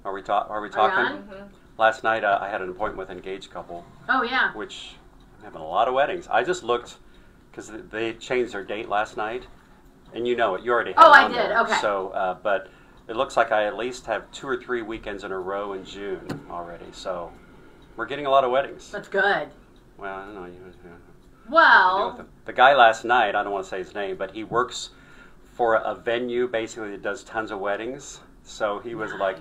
Are we talking? Mm-hmm. Last night I had an appointment with an engaged couple. Oh yeah. Which I'm having a lot of weddings. I just looked because they changed their date last night, and you know it. You already had Oh, it I on did. there. Okay. So, but it looks like I at least have 2 or 3 weekends in a row in June already. So we're getting a lot of weddings. That's good. Well, I don't know. Well, The guy last night, I don't want to say his name, but he works for a venue basically that does tons of weddings. So he was like,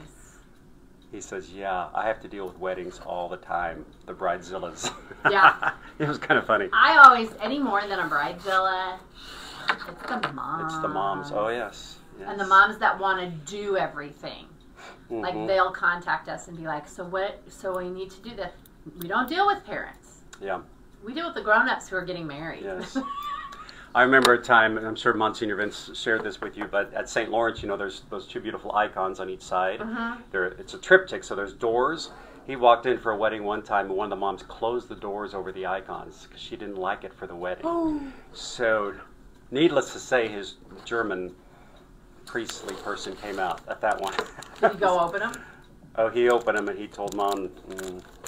he says, yeah, I have to deal with weddings all the time, the bridezillas. Yeah. It was kind of funny. I always, any more than a bridezilla, it's the moms. It's the moms. Oh, yes. And the moms that want to do everything. Mm-hmm. Like, they'll contact us and be like, so we need to do this. We don't deal with parents. Yeah. We deal with the grown-ups who are getting married. Yes. I remember a time, and I'm sure Monsignor Vince shared this with you, but at St. Lawrence, you know, there's those 2 beautiful icons on each side. Mm-hmm. It's a triptych, so there's doors. He walked in for a wedding one time, and one of the moms closed the doors over the icons because she didn't like it for the wedding. Oh. So, needless to say, his German priestly person came out at that one. Did you go open them? Oh, he opened them, and he told Mom,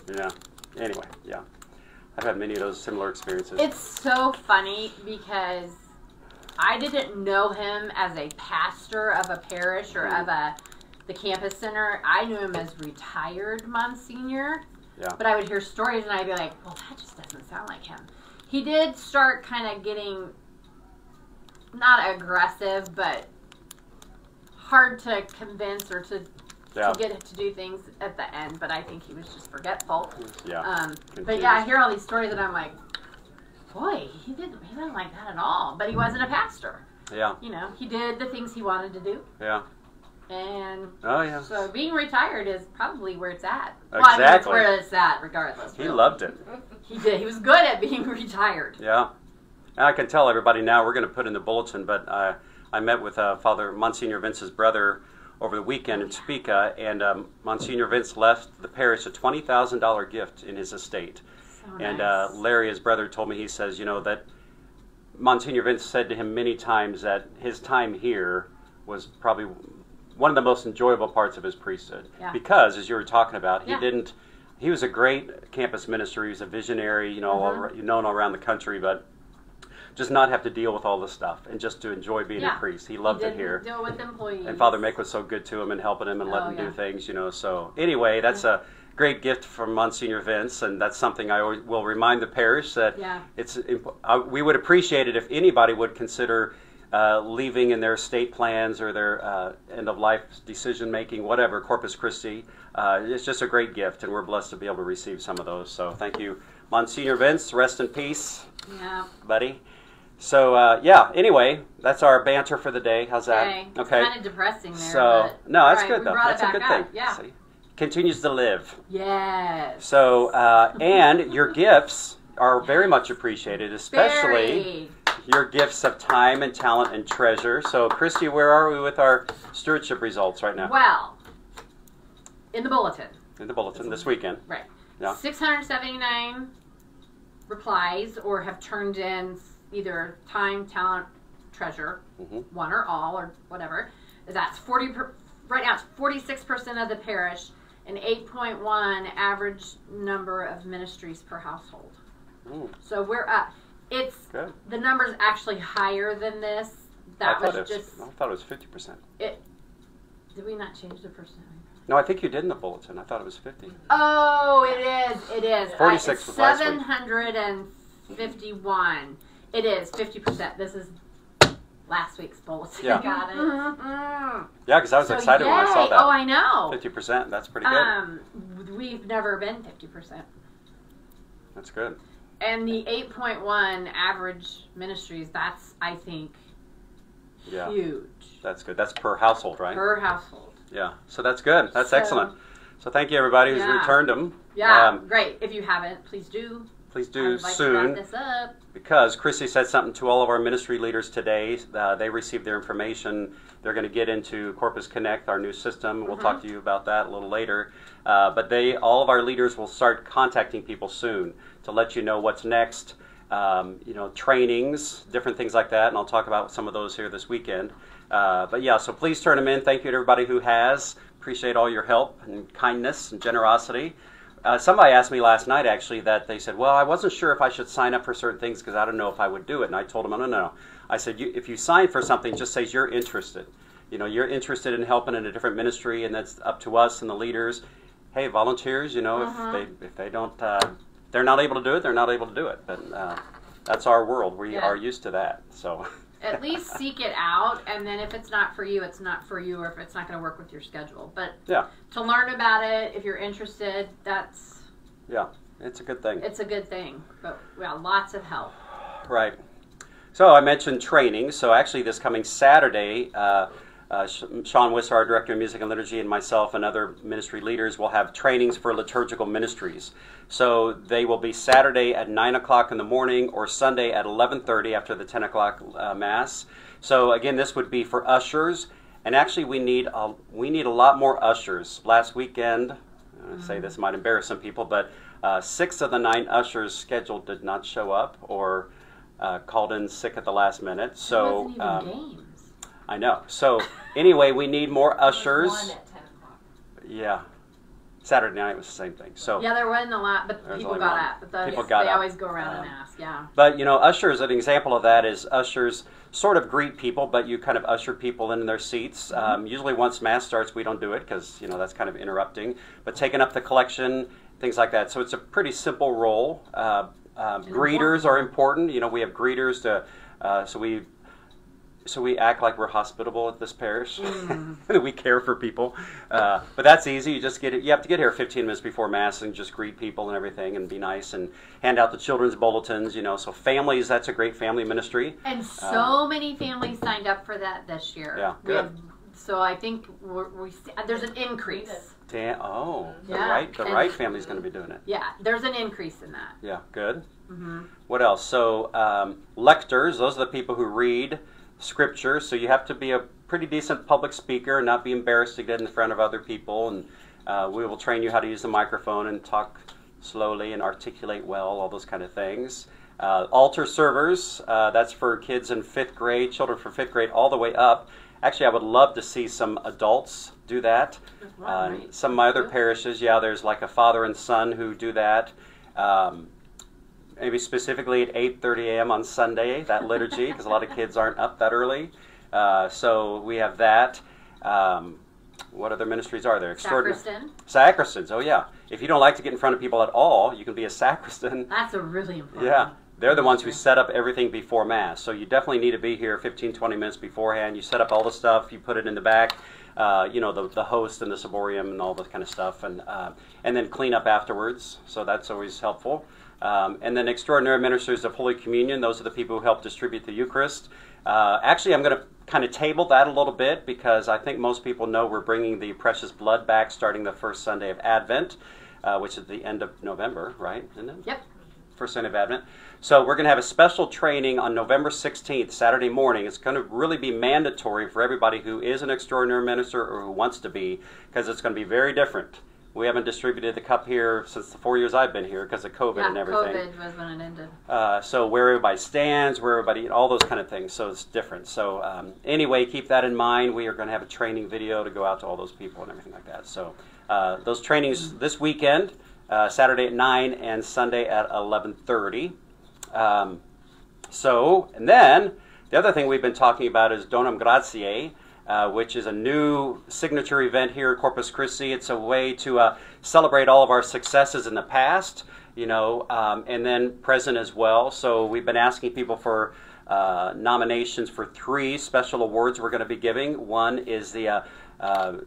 yeah. Anyway, yeah. I've had many of those similar experiences. It's so funny because I didn't know him as a pastor of a parish or of the campus center. I knew him as retired Monsignor. Yeah. But I would hear stories and I'd be like, well, that just doesn't sound like him. He did start kind of getting, not aggressive, but hard to convince or to get to do things at the end, but I think he was just forgetful. Yeah. But yeah, I hear all these stories and I'm like, boy, he didn't like that at all. But he wasn't a pastor. Yeah. You know, he did the things he wanted to do. Yeah. And so being retired is probably where it's at. Exactly. Well, I mean, it's where it's at, regardless. He loved it. He did. He was good at being retired. Yeah. And I can tell everybody now, we're going to put in the bulletin, but I met with Father Monsignor Vince's brother over the weekend in Topeka, and Monsignor Vince left the parish a $20,000 gift in his estate. So and nice. Larry, his brother, told me, he says, you know, that Monsignor Vince said to him many times that his time here was probably one of the most enjoyable parts of his priesthood. Yeah. Because, as you were talking about, Yeah. he was a great campus minister. He was a visionary, you know, known all around the country, but just not have to deal with all this stuff and just to enjoy being a priest. He loved it here. Deal with employees. And Father Mick was so good to him and helping him and letting him do things, you know. So anyway, that's a great gift from Monsignor Vince, and that's something I will remind the parish that we would appreciate it if anybody would consider leaving in their estate plans or their end-of-life decision-making, whatever, Corpus Christi. It's just a great gift, and we're blessed to be able to receive some of those. So thank you, Monsignor Vince. Rest in peace, buddy. So, anyway, that's our banter for the day. How's that? Okay. It's kind of depressing there. So, no, that's good, though. That's a good thing. Yeah. See? Continues to live. Yes. So, and your gifts are very much appreciated, especially your gifts of time and talent and treasure. So, Christy, where are we with our stewardship results right now? Well, in the bulletin. In the bulletin this weekend. Right. Yeah. 679 replies or have turned in either time, talent, treasure, one or all or whatever. That's 40. Right now, it's 46% of the parish and 8.1 average number of ministries per household. So we're up. It's good. The number's actually higher than this. I thought it was 50%. Did we not change the percent? No, I think you did in the bulletin. I thought it was 50. Oh, it is. It is. 46 was last week. 751. It is 50%. This is last week's bulletin. Yeah. Got it. Yeah, because I was excited when I saw that. Oh, I know. 50%. That's pretty good. We've never been 50%. That's good. And the 8.1 average ministries, that's, I think, huge. That's good. That's per household, right? Per household. Yeah. So that's good. That's excellent. So thank you, everybody who's returned them. Yeah, great. If you haven't, please do. Please do I'd like soon. to wrap this up. Because Chrissy said something to all of our ministry leaders today. They received their information. They're going to get into Corpus Connect, our new system. We'll talk to you about that a little later. But all of our leaders will start contacting people soon to let you know what's next. Trainings, different things like that. And I'll talk about some of those here this weekend. But yeah, so please turn them in. Thank you to everybody who has. appreciate all your help and kindness and generosity. Somebody asked me last night, actually, that they said, well, I wasn't sure if I should sign up for certain things because I don't know if I would do it. And I told them, no. I said, if you sign for something, just say you're interested. You know, you're interested in helping in a different ministry, and that's up to us and the leaders. Hey, volunteers, you know, if they don't, they're not able to do it, they're not able to do it. But that's our world. We are used to that. So at least seek it out, and then if it's not for you, it's not for you, or if it's not going to work with your schedule. But to learn about it, if you're interested, that's it's a good thing. It's a good thing. But lots of help. Right. So I mentioned training. So actually, this coming Saturday, Sean Wisser, our Director of Music and Liturgy, and myself and other ministry leaders will have trainings for liturgical ministries. So they will be Saturday at 9 o'clock in the morning or Sunday at 11:30 after the 10 o'clock Mass. So again, this would be for ushers. And actually, we need a lot more ushers. Last weekend, I say this might embarrass some people, but 6 of the 9 ushers scheduled did not show up or called in sick at the last minute. So it wasn't even games. I know. So anyway, we need more ushers. One at 10 o'clock. Yeah. Saturday night was the same thing. So there wasn't a lot, but people got up. They always go around and ask, But, you know, ushers, an example of that is ushers sort of greet people, but you kind of usher people in their seats. Usually once Mass starts, we don't do it because, you know, that's kind of interrupting. But taking up the collection, things like that. So it's a pretty simple role. Greeters are important. You know, we have greeters to, so we act like we're hospitable at this parish. We care for people. But that's easy. You have to get here 15 minutes before Mass and just greet people and everything and be nice and hand out the children's bulletins, you know. So families, that's a great family ministry. And so many families signed up for that this year. Yeah, good. So I think there's an increase. The right family's going to be doing it. Yeah, there's an increase in that. Yeah, good. What else? So lectors, those are the people who read Scripture, so you have to be a pretty decent public speaker and not be embarrassed to get in front of other people, and we will train you how to use the microphone and talk slowly and articulate well, all those kind of things. Altar servers, that's for kids in 5th grade, children from 5th grade all the way up. Actually, I would love to see some adults do that. Some of my other parishes, there's like a father and son who do that. Maybe specifically at 8:30 a.m. on Sunday, that liturgy, because a lot of kids aren't up that early. So we have that. What other ministries are there? Sacristans, oh yeah. If you don't like to get in front of people at all, you can be a sacristan. That's a really important. Yeah, they're the ones who set up everything before Mass. So you definitely need to be here 15, 20 minutes beforehand. You set up all the stuff, you put it in the back, you know, the host and the ciborium and all that kind of stuff, and then clean up afterwards. So that's always helpful. And then extraordinary ministers of Holy Communion, those are the people who help distribute the Eucharist. Actually, I'm going to kind of table that a little bit because I think most people know we're bringing the precious blood back starting the first Sunday of Advent, which is the end of November, right? Isn't it? Yep. First Sunday of Advent. So we're going to have a special training on November 16th, Saturday morning. It's going to really be mandatory for everybody who is an extraordinary minister or who wants to be, because it's going to be very different. We haven't distributed the cup here since the 4 years I've been here because of COVID and everything. COVID was when it ended. So where everybody stands, where everybody, all those kind of things. So it's different. So anyway, keep that in mind. We are going to have a training video to go out to all those people and everything like that. So those trainings this weekend, Saturday at 9 and Sunday at 11:30. And then the other thing we've been talking about is Donum Gratiae, which is a new signature event here at Corpus Christi. It's a way to celebrate all of our successes in the past, you know, and then present as well. So we've been asking people for nominations for 3 special awards we're going to be giving. One is the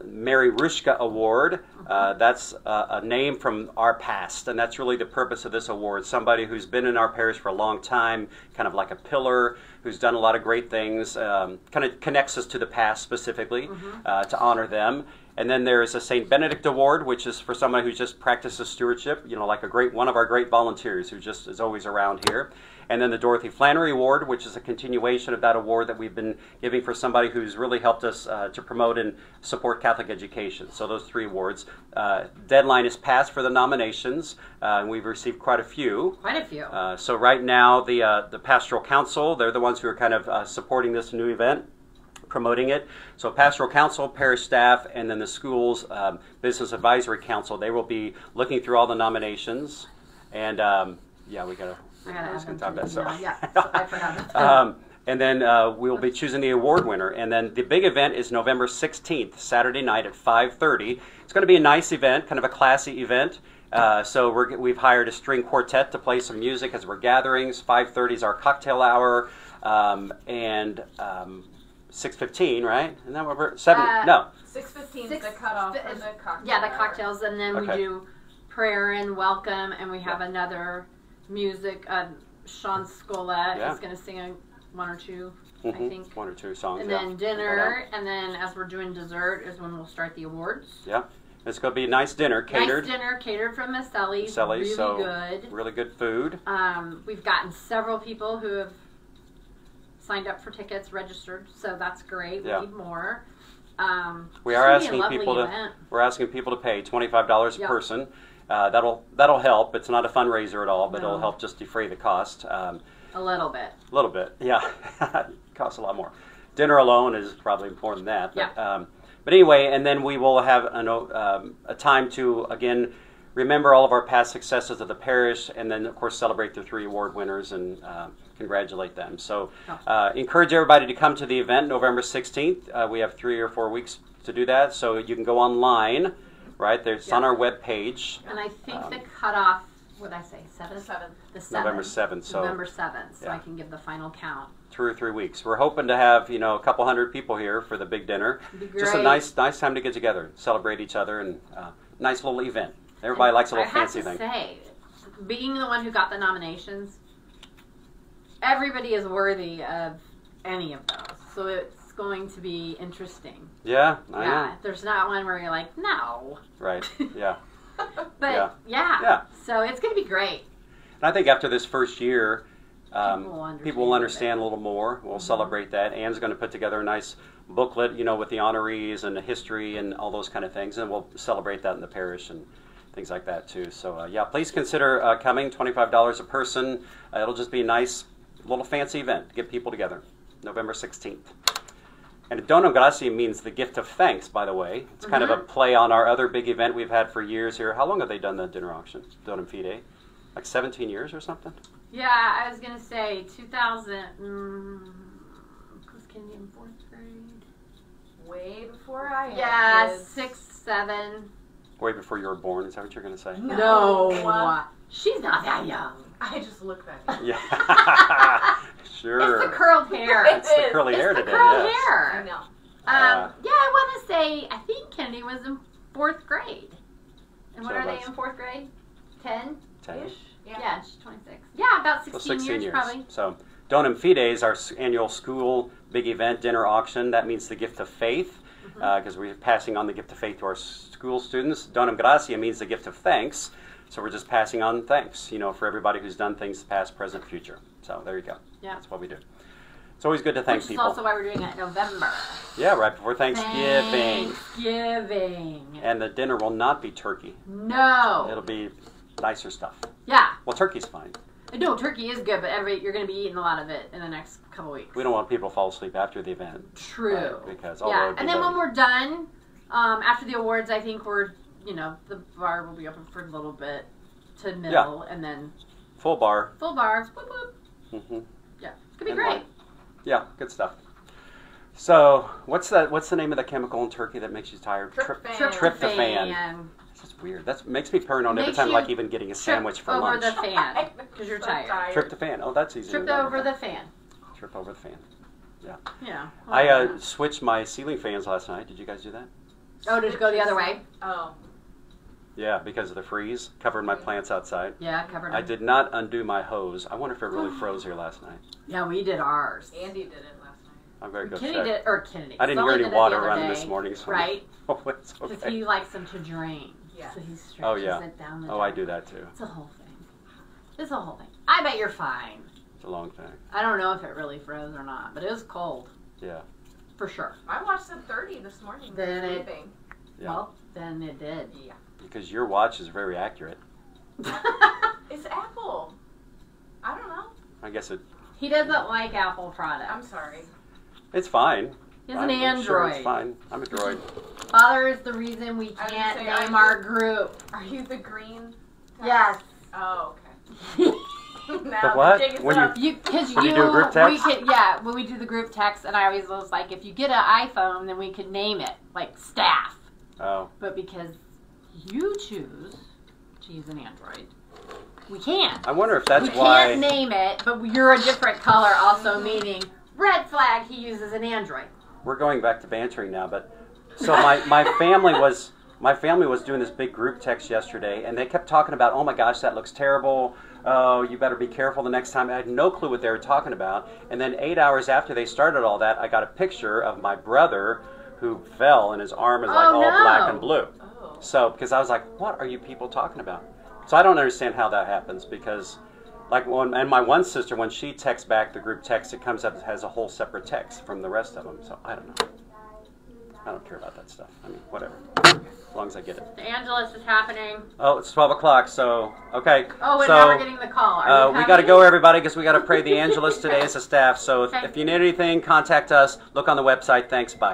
Mary Rushka Award. That's a name from our past, and that's really the purpose of this award. Somebody who's been in our parish for a long time, kind of like a pillar, who's done a lot of great things, kind of connects us to the past specifically, to honor them. And then there's a St. Benedict Award, which is for someone who just practices stewardship, you know, like one of our great volunteers who just is always around here. And then the Dorothy Flannery Award, which is a continuation of that award that we've been giving for somebody who's really helped us to promote and support Catholic education. So those 3 awards. Deadline is passed for the nominations, and we've received quite a few. Quite a few. So right now, the Pastoral Council, they're the ones who are kind of supporting this new event. promoting it. So Pastoral Council, parish staff, and then the school's Business Advisory Council, they will be looking through all the nominations. And yeah, we got to... I talk about that. So. Yeah, so I forgot. And then we'll be choosing the award winner. And then the big event is November 16th, Saturday night at 5:30. It's going to be a nice event, kind of a classy event. So we've hired a string quartet to play some music as we're gatherings. 5:30 is our cocktail hour. And 6:15, right? Isn't that what we're... 6:15 is the cutoff for the cocktails. Yeah, the cocktails. And then Okay. we do prayer and welcome. And we have another music. Sean Scola is going to sing one or two, I think. One or two songs. And then dinner, and then as we're doing dessert is when we'll start the awards. Yeah. It's going to be a nice dinner, catered. Nice dinner, catered from Miss Ellie's. Really so good. Really good food. We've gotten several people who have signed up for tickets, registered, so that's great. We need more. We are asking people to. We're asking people to pay $25 a person. That'll help. It's not a fundraiser at all, but it'll help just defray the cost. A little bit. A little bit, yeah. It costs a lot more. Dinner alone is probably more than that. But, but anyway, and then we will have a time to, again, remember all of our past successes of the parish, and then, of course, celebrate the 3 award winners and congratulate them. So encourage everybody to come to the event November 16th. We have 3 or 4 weeks to do that, so you can go online, right? It's on our web page. And I think the cutoff, what did I say, 7th? The 7th. November 7th. So November 7th, so I can give the final count. 2 or 3 weeks. We're hoping to have, a couple hundred people here for the big dinner. Just a nice time to get together, celebrate each other, and nice little event. Everybody likes a little fancy thing. I have to say, being the one who got the nominations, everybody is worthy of any of those. So it's going to be interesting. Yeah, I know. There's not one where you're like, no. Right, yeah. But so it's going to be great. And I think after this first year, people will understand a little more. We'll celebrate that. Anne's going to put together a nice booklet, with the honorees and the history and all those kind of things, and we'll celebrate that in the parish and things like that too. So please consider coming. $25 a person. It'll just be a nice little fancy event to get people together. November 16th. And Donum Gratia means the gift of thanks, by the way. It's kind of a play on our other big event we've had for years here. How long have they done the dinner auction, Donum Fide? Like 17 years or something? Yeah, I was going to say 2000. Was Kennedy in 4th grade? Way before I had kids. 6, 7. Way before you were born, is that what you're going to say? No. She's not that young. I just look that young. Yeah. Sure. It's the curled hair. It's the curly hair today. It's the curled hair. I know. I want to say, I think Kennedy was in 4th grade. And what are they in 4th grade? 10-ish? Yeah, she's 26. Yeah, about 16 years probably. So, Donum Fide is our annual school big event, dinner auction. That means the gift of faith, because we're passing on the gift of faith to our school students. Donum Gratia means the gift of thanks. So we're just passing on thanks, for everybody who's done things past, present, future. So there you go. Yeah. That's what we do. It's always good to thank people. Which is also why we're doing it in November. Yeah, right before Thanksgiving. Thanksgiving. And the dinner will not be turkey. No. It'll be nicer stuff. Yeah. Well, turkey's fine. No, turkey is good, but you're going to be eating a lot of it in the next couple weeks. We don't want people to fall asleep after the event. True. Right? Because and then when we're done, after the awards, I think the bar will be open for a little bit to middle, and then full bar. Full bar. Whoop, whoop. Mm-hmm. Yeah, it's gonna be great. Yeah, good stuff. So, what's the name of the chemical in turkey that makes you tired? Tryptophan. That's weird. That makes me paranoid every time, like even getting a sandwich for lunch. Over the fan because you're tired. Tryptophan. Oh, that's easy. Trip over the fan. Trip over the fan. Yeah. Yeah. I switched my ceiling fans last night. Did you guys do that? Oh, did it go the other way? Oh. Yeah, because of the freeze. Covered my plants outside. Yeah, covered them. I did not undo my hose. I wonder if it really froze here last night. Yeah, we did ours. Andy did it last night. I'm very good. Kennedy. I didn't hear any water running this morning. So right? Oh, it's okay. Because he likes them to drain. Yeah. So he stretches it down the I do that too. It's a whole thing. It's a whole thing. I bet you're fine. It's a long thing. I don't know if it really froze or not, but it was cold. Yeah. For sure. I watched the 30 this morning. Well, then it did. Yeah. Because your watch is very accurate. It's Apple. I don't know. I guess it... He doesn't like Apple products. I'm sorry. It's fine. He's an Android. Sure, it's fine. I'm a droid. Father is the reason we can't name our group. Are you the green? Yes. Oh, okay. The what? When you do a group text? When we do the group text, and I always was like, if you get an iPhone, then we could name it, like staff. Oh. But because you choose to use an Android, we can't. I wonder if that's why. We can't name it, but you're a different color, also meaning red flag, he uses an Android. We're going back to bantering now, but so my family was doing this big group text yesterday, and they kept talking about, oh my gosh, that looks terrible. Oh, you better be careful the next time. I had no clue what they were talking about. And then 8 hours after they started all that, I got a picture of my brother who fell, and his arm is like all black and blue. Oh. So, because I was like, what are you people talking about? So I don't understand how that happens, because like and my one sister, when she texts back the group text, it comes up as a whole separate text from the rest of them. So I don't know. I don't care about that stuff. I mean, whatever. As long as I get it. The Angelus is happening. Oh, it's 12 o'clock, so, okay. Oh, and so, now we're getting the call. We got to go, everybody, because we got to pray the Angelus today as a staff. So if you need anything, contact us. Look on the website. Thanks. Bye.